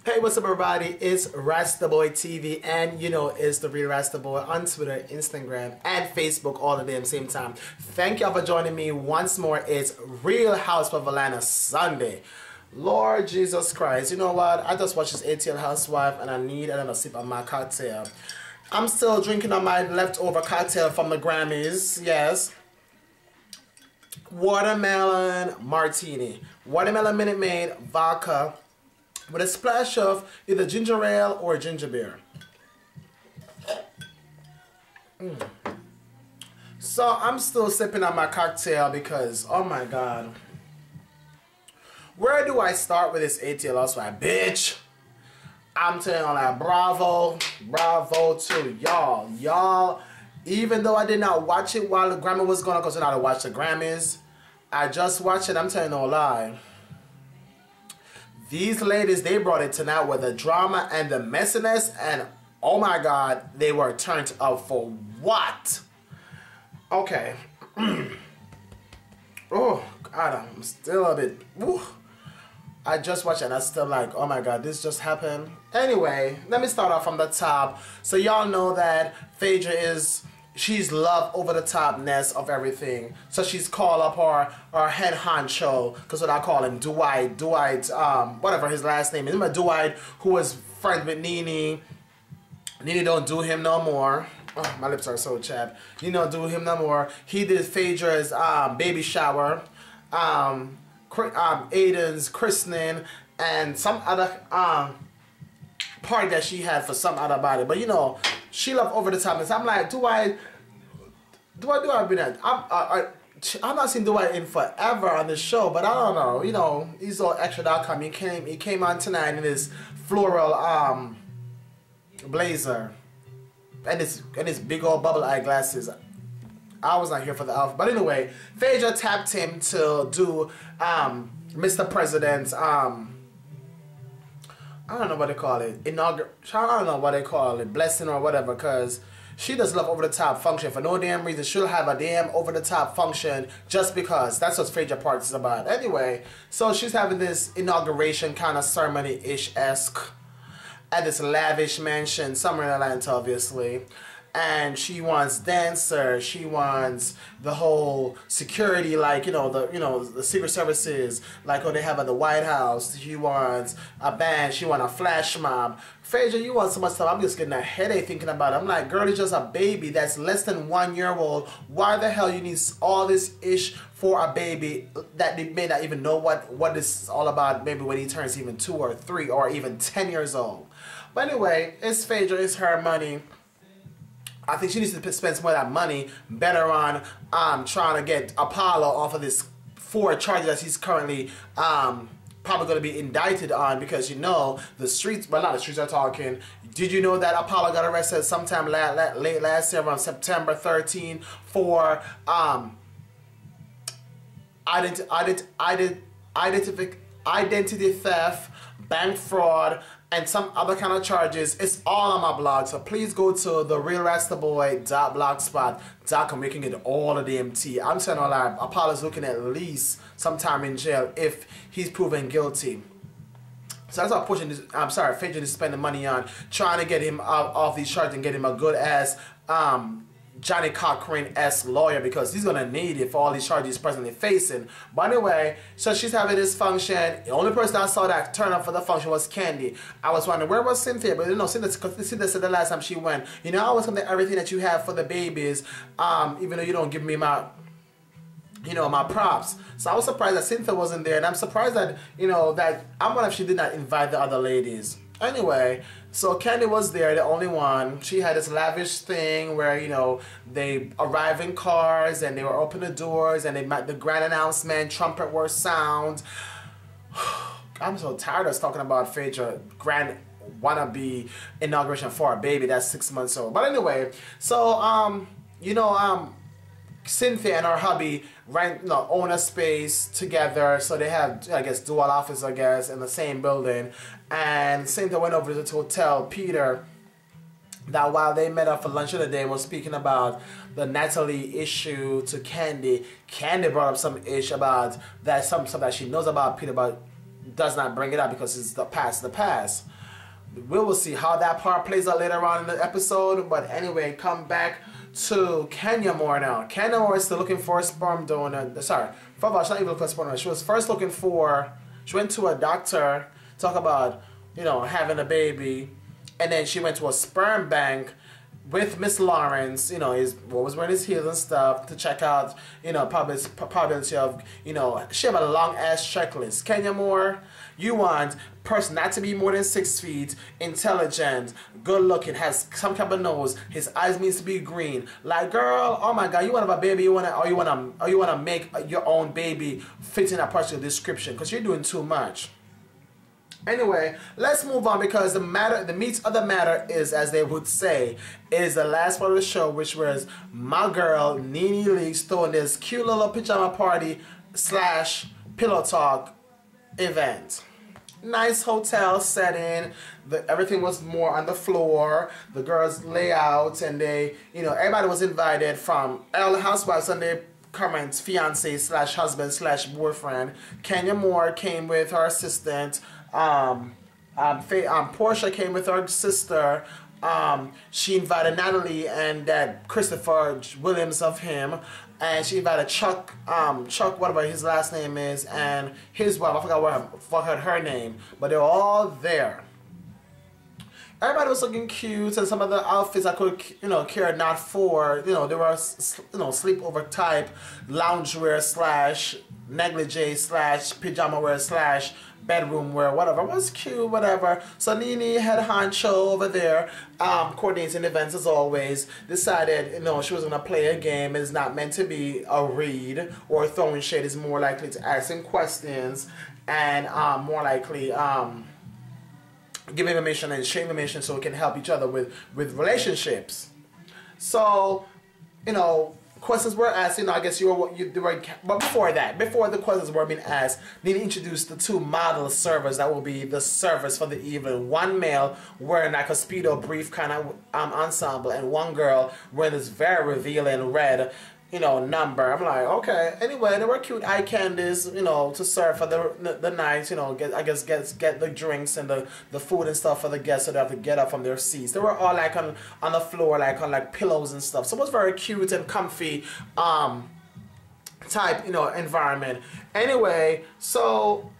Hey, what's up everybody? It's Rastaboy TV, and you know it's the real Rastaboy on Twitter, Instagram, and Facebook all at the same time. Thank y'all for joining me once more. It's Real Housewives of Atlanta Sunday. Lord Jesus Christ, you know what? I just watched this ATL Housewife and I need another sip of my cocktail. I'm still drinking on my leftover cocktail from the Grammys, yes. Watermelon martini. Watermelon Minute Maid, vodka, with a splash of either ginger ale or ginger beer. So I'm still sipping on my cocktail because, oh my god. Where do I start with this ATL Housewife? Bitch! I'm telling you, like, bravo to y'all. Y'all, even though I did not watch it while the Grammy was going on, because you know how to watch the Grammys, I just watched it, I'm telling you no lie. These ladies, they brought it tonight with the drama and the messiness, and oh my god, they were turned up for what? Okay. Oh god, I'm still a bit, woo. I just watched it and I'm still like, oh my god, this just happened. Anyway, let me start off from the top. So y'all know that Phaedra she's love over the topness of everything. So she's called up her head honcho, because what I call him, Dwight, whatever his last name is. Remember Dwight, who was friends with Nene. Nene don't do him no more. Oh, my lips are so chapped. You don't do him no more. He did Phaedra's baby shower, Aiden's christening, and some other party that she had for some other body. But you know, she loved over the topness. I'm like, do I been at? I'm not seen Dwight in forever on the show, but I don't know. You know, he's all extra.com. He came on tonight in his floral blazer and his big old bubble eye glasses. I was not here for the outfit, but anyway, Phaedra tapped him to do Mr. President's I don't know what they call it, I don't know what they call it, blessing or whatever, because she does love over the top function for no damn reason. She'll have a damn over the top function just because. That's what Phaedra part is about. Anyway, so she's having this inauguration kind of ceremony-ish-esque at this lavish mansion somewhere in Atlanta, obviously. And she wants dancers, she wants the whole security, like the Secret Services, like what they have at the White House. She wants a band, she wants a flash mob. Phaedra, you want so much stuff. I'm just getting a headache thinking about it. I'm like, girl, it's just a baby that's less than 1 year old. Why the hell you need all this ish for a baby that they may not even know what this is all about, maybe when he turns even 2 or 3 or even 10 years old. But anyway, it's Phaedra, it's her money. I think she needs to spend some of that money better on trying to get Apollo off of this 4 charges that he's currently probably going to be indicted on, because you know the streets, well, not the streets are talking. Did you know that Apollo got arrested sometime late last year around September 13 for identity theft, bank fraud, and some other kind of charges? It's all on my blog, so please go to therealrastaboy.blogspot.com. We can get all the damn tea. I'm saying all that. Apollo's looking at least some time in jail if he's proven guilty. So that's what pushing this. I'm sorry, Phaedra is spending money on trying to get him off these charges and get him a good ass Johnny Cochran-esque lawyer, because he's gonna need it for all these charges he's presently facing. But anyway, so she's having this function. The only person I saw that turn up for the function was Candy. I was wondering, where was Cynthia? But you know, Cynthia said the last time she went, you know, I was gonna do everything that you have for the babies, even though you don't give me my, you know, my props. So I was surprised that Cynthia wasn't there, and I'm surprised that, you know, that I wonder if she did not invite the other ladies. Anyway, so Candy was there, the only one. She had this lavish thing where, you know, they arrive in cars and they were open the doors and they met the grand announcement, trumpet were sound. I'm so tired of talking about Phaedra grand wannabe inauguration for a baby that's 6 months old. But anyway, so you know, Cynthia and her hubby own a space together, so they have, I guess, dual office, I guess, in the same building. And Cynthia went over to tell Peter that while they met up for lunch the other day, was speaking about the Natalie issue to Candy. Candy brought up some issue about that, some stuff that she knows about Peter, but does not bring it up because it's the past. we will see how that part plays out later on in the episode. But anyway, come back to Kenya Moore now. Kenya Moore is still looking for a sperm donor. Sorry, first of all, she's not even looking for a sperm donor. She was first looking for, she went to a doctor, talk about, you know, having a baby, and then she went to a sperm bank with Miss Lawrence, you know, what was wearing his heels and stuff, to check out, you know, probability of, you know, she have a long ass checklist. Kenya Moore, you want person not to be more than 6 feet, intelligent, good looking, has some type of nose, his eyes needs to be green. Like, girl, oh my God, you want to have a baby, you wanna make your own baby fit in that particular description, because you're doing too much. Anyway, let's move on, because the meat of the matter is, as they would say, is the last part of the show, which was my girl Nene Leakes throwing this cute little pajama party / pillow talk event. Nice hotel setting. Everything was more on the floor. The girls lay out, and they, you know, everybody was invited from all the housewives and their current fiance / husband / boyfriend. Kenya Moore came with her assistant. Portia came with her sister. She invited Natalie and that Christopher Williams of him, and she invited Chuck, whatever his last name is, and his wife. I forgot her name, but they were all there. Everybody was looking cute, and some of the outfits I could, you know, care not for. You know, they were, you know, sleepover type, loungewear / negligee / pajama wear / bedroom wear, whatever. It was cute, whatever. So Nene, head honcho over there, coordinating events as always, decided, you know, she was gonna play a game. It's not meant to be a read or throwing shade. It's more likely to ask some questions and more likely give information and share information so we can help each other with relationships. So, you know, questions were asked. You know, I guess you were, but before the questions were being asked, Nene introduced the 2 model servers that will be the servers for the evening. One male wearing like a Speedo brief kind of ensemble, and one girl wearing this very revealing red, you know, number. I'm like, okay. Anyway, there were cute eye candies, you know, to serve for the night. You know, get the drinks and the food and stuff for the guests, so they have to get up from their seats. They were all like on the floor, like on like pillows and stuff. So it was very cute and comfy type, you know, environment. Anyway, so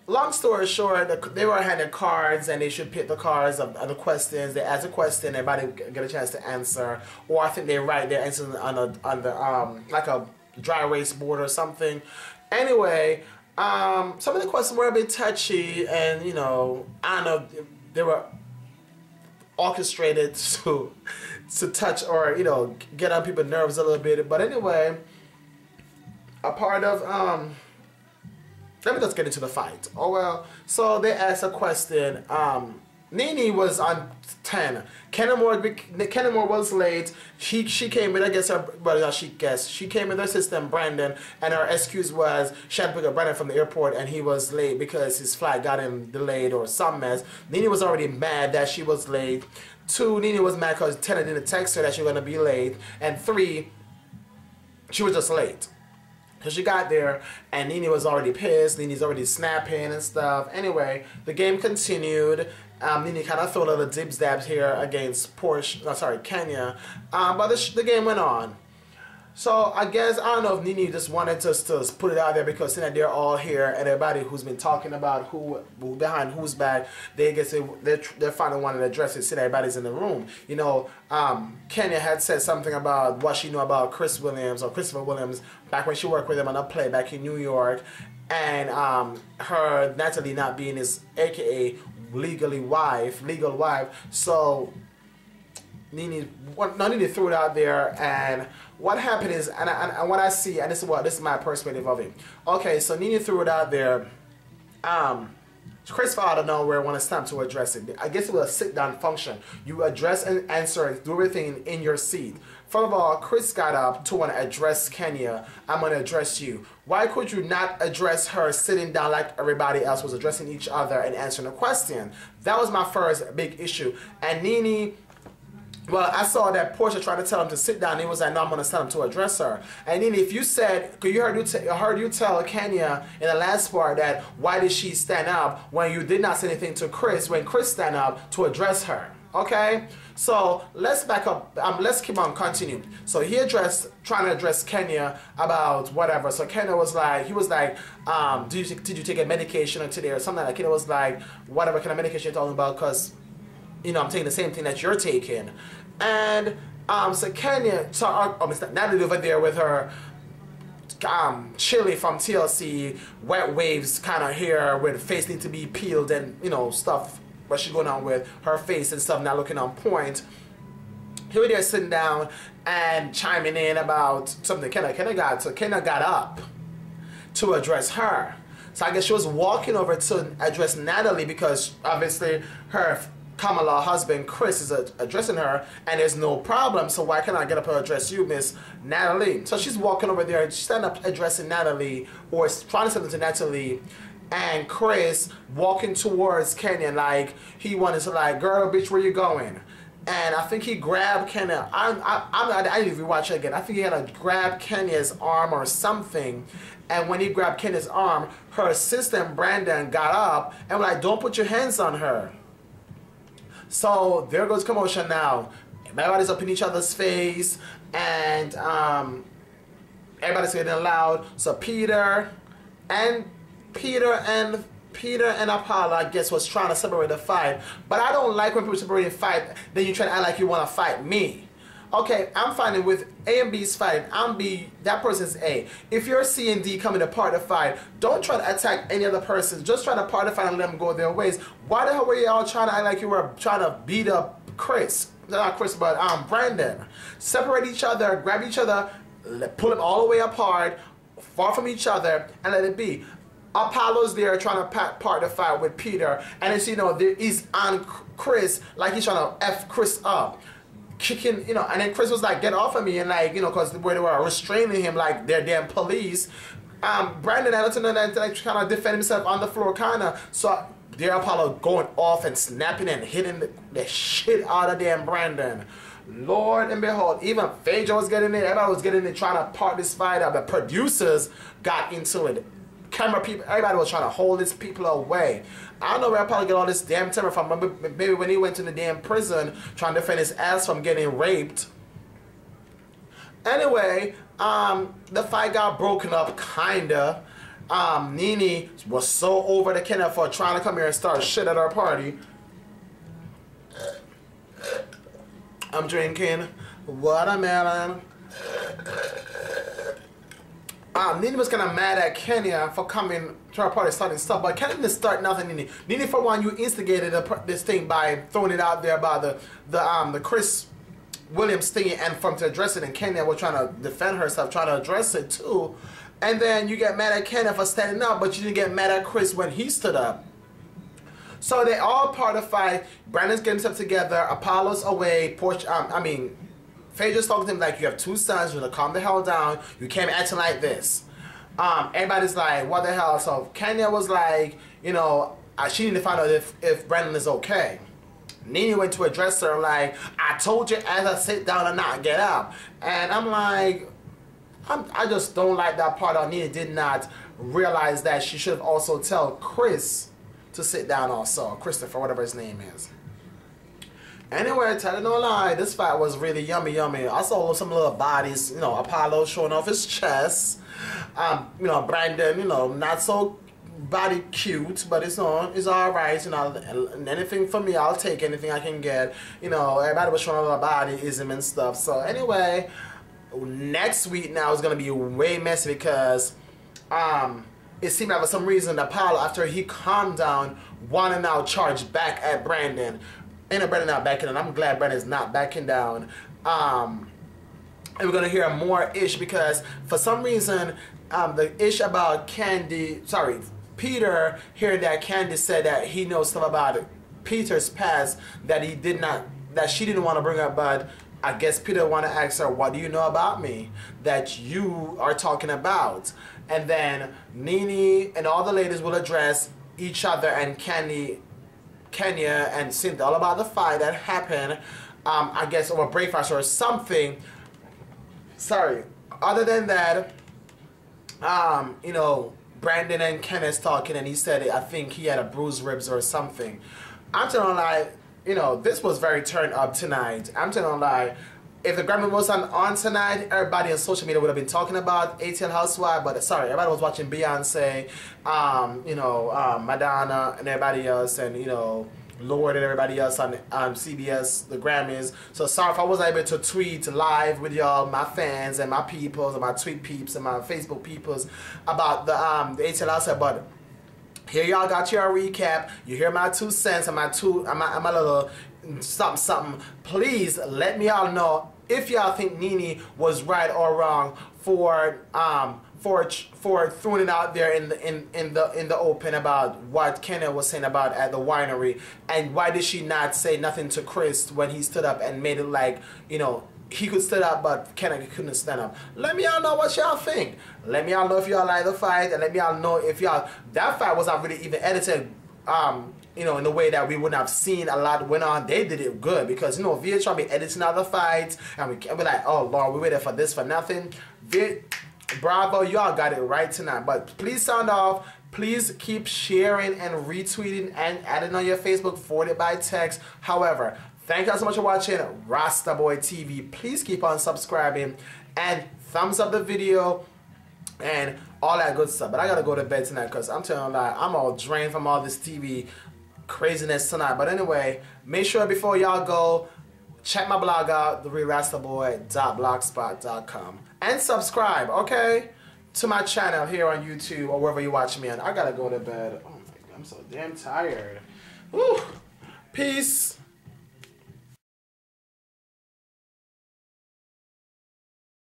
long story short, they were handed cards, and they should pick the cards of the questions. They ask a question, everybody get a chance to answer, or I think they write their answers on the like a dry erase board or something. Anyway, some of the questions were a bit touchy, and you know, I don't know, they were orchestrated to touch or, you know, get on people's nerves a little bit. But anyway, a part of let me just get into the fight. Oh well. So they asked a question. Nene was on 10. Kenya Moore was late. She came with, I guess, she came with her sister Brandon, and her excuse was she had to pick up Brandon from the airport and he was late because his flight got him delayed or some mess. Nene was already mad that she was late. 2, Nene was mad because Tana didn't text her that she was gonna be late. And 3, she was just late. Because she got there, and Nene was already pissed. Nene's already snapping and stuff. Anyway, the game continued. Nene kind of threw a little dibs-dabs here against Kenya. But the game went on. So I guess, I don't know if Nene just wanted us to put it out there because they're all here, and everybody who's been talking about who behind whose back, they're finally wanting to address it since everybody's in the room. You know, Kenya had said something about what she knew about Christopher Williams back when she worked with him on a play back in New York, and her Natalie not being his AKA legal wife. So Nene threw it out there, and what happened is, and what I see, and this is my perspective of it. Okay, so Nene threw it out there. Chris out of nowhere when it's time to address it. I guess it was a sit-down function. You address and answer, do everything in your seat. First of all, Chris got up to want to address Kenya. I'm going to address you. Why could you not address her sitting down like everybody else was addressing each other and answering a question? That was my first big issue. And Nene Well, I saw that Portia trying to tell him to sit down. And he was like, "No, I'm gonna tell him to address her." And then if you said, cause I heard you tell Kenya in the last part that why did she stand up when you did not say anything to Chris when Chris stand up to address her? Okay, so let's back up. Let's keep on continuing. So he trying to address Kenya about whatever. So Kenya was like, did you take a medication today or something? Like Kenya was like, whatever kind of medication you're talking about? Cause you know I'm taking the same thing that you're taking. And so Kenya saw Natalie over there with her chili from TLC, wet waves kind of hair with face need to be peeled and you know stuff. What she's going on with her face and stuff not looking on point. He was there sitting down and chiming in about something. Kenya got up to address her. So I guess she was walking over to address Natalie because obviously her Kamala husband Chris is addressing her and there's no problem, so why can't I get up and address you, Miss Natalie? So she's walking over there and she's standing up addressing Natalie or trying to say something to Natalie, and Chris walking towards Kenya like he wanted to like, girl bitch, where you going? And I think he grabbed Kenya. I didn't even watch it again. I think he had to grab Kenya's arm or something. And when he grabbed Kenya's arm, her assistant Brandon got up and was like, don't put your hands on her. So there goes commotion now. Everybody's up in each other's face, and everybody's getting loud. So Peter and Apollo, I guess, was trying to separate the fight. But I don't like when people separate a fight, then you try to act like you want to fight me. Okay, I'm fighting with A and B's fighting. I'm B, that person's A. If you're C and D coming to part the fight, don't try to attack any other person. Just try to part the fight and let them go their ways. Why the hell were y'all trying to act like you were trying to beat up Chris? Not Chris, but Brandon. Separate each other, grab each other, pull them all the way apart, far from each other, and let it be. Apollo's there trying to part the fight with Peter, and as you know, he's on Chris like he's trying to F Chris up. Kicking, you know, and then Chris was like, get off of me, and like, you know, because where they were restraining him like they're damn police. Brandon had to like kind of defend himself on the floor, kind of. So there Apollo going off and snapping and hitting the shit out of damn Brandon. Lord and behold, even Phaedra was getting it. Everybody was getting it, trying to part this fight up. The producers got into it. Camera people, everybody was trying to hold these people away. I don't know where I probably get all this damn timber from. Maybe when he went to the damn prison trying to defend his ass from getting raped. Anyway, the fight got broken up, kinda. Nene was so over the Kenya for trying to come here and start shit at our party. I'm drinking watermelon. Nene was kind of mad at Kenya for coming to our party, starting stuff, but Kenya didn't start nothing. Nene, for one, you instigated this thing by throwing it out there about the Chris Williams thing, and from to address it, and Kenya was trying to defend herself, trying to address it too. And then you get mad at Kenya for standing up, but you didn't get mad at Chris when he stood up. So they all part of the fight. Brandon's getting himself together. Apollo's away. Phaedra's talking to him like, you have two sons, you're gonna calm the hell down, you can't be acting like this. Everybody's like, what the hell? So Kenya was like, you know, she needed to find out if Brandon is okay. Nene went to address her like, I told you as I sit down and not get up. And I'm like, I just don't like that part of Nene did not realize that she should have also tell Chris to sit down also, Christopher, whatever his name is. Anyway, tell you no lie, this fight was really yummy. I saw some little bodies, you know, Apollo showing off his chest. You know, Brandon, you know, not so body cute, but it's alright, you know, and anything for me, I'll take anything I can get. You know, everybody was showing off their bodyism and stuff. So anyway, next week now is gonna be way messy because it seemed like for some reason Apollo, after he calmed down, wanted to now charge back at Brandon. Ain't no Brandon not backing down. I'm glad Brandon's not backing down. And we're gonna hear more ish because for some reason the ish about Peter hearing that Candy said that he knows stuff about Peter's past that she didn't want to bring up, but I guess Peter want to ask her, what do you know about me that you are talking about? And then Nene and all the ladies will address each other and Kenya and Cynthia all about the fight that happened. I guess over breakfast or something. Sorry. Other than that, you know, Brandon and Kenneth talking, and he said I think he had a bruised ribs or something. I'm telling you, like, you know, this was very turned up tonight. I'm telling you, like, if the Grammy was on tonight, everybody on social media would have been talking about ATL Housewives, but sorry, everybody was watching Beyonce, you know, Madonna and everybody else, and, you know, Lord and everybody else on CBS, the Grammys. So sorry if I wasn't able to tweet live with y'all, my fans and my peoples and my tweet peeps and my Facebook peoples about the ATL Housewives, but here y'all got your recap. You hear my 2 cents and my little something. Please let me all know if y'all think Nene was right or wrong for throwing it out there in the open about what Kenneth was saying about at the winery, and why did she not say nothing to Chris when he stood up and made it like, you know, he could stand up, but Kenneth couldn't stand up. Let me all know what y'all think. Let me all know if y'all like the fight, and let me all know if y'all, that fight was not really even edited, you know, in the way that we wouldn't have seen a lot went on. They did it good because, you know, VH1 be editing other fights, and we can be like, oh Lord, we waited for this for nothing. Bravo, y'all got it right tonight. But please sound off. Please keep sharing and retweeting and adding on your Facebook, forward it by text. However, thank you all so much for watching Rasta Boy TV. Please keep on subscribing and thumbs up the video and all that good stuff. But I gotta go to bed tonight because I'm telling you, like, I'm all drained from all this TV craziness tonight. But anyway, make sure before y'all go, check my blog out, therealrastaboy.blogspot.com, and subscribe, okay, to my channel here on YouTube or wherever you watch me on. I gotta go to bed. Oh my God, I'm so damn tired. Woo. Peace.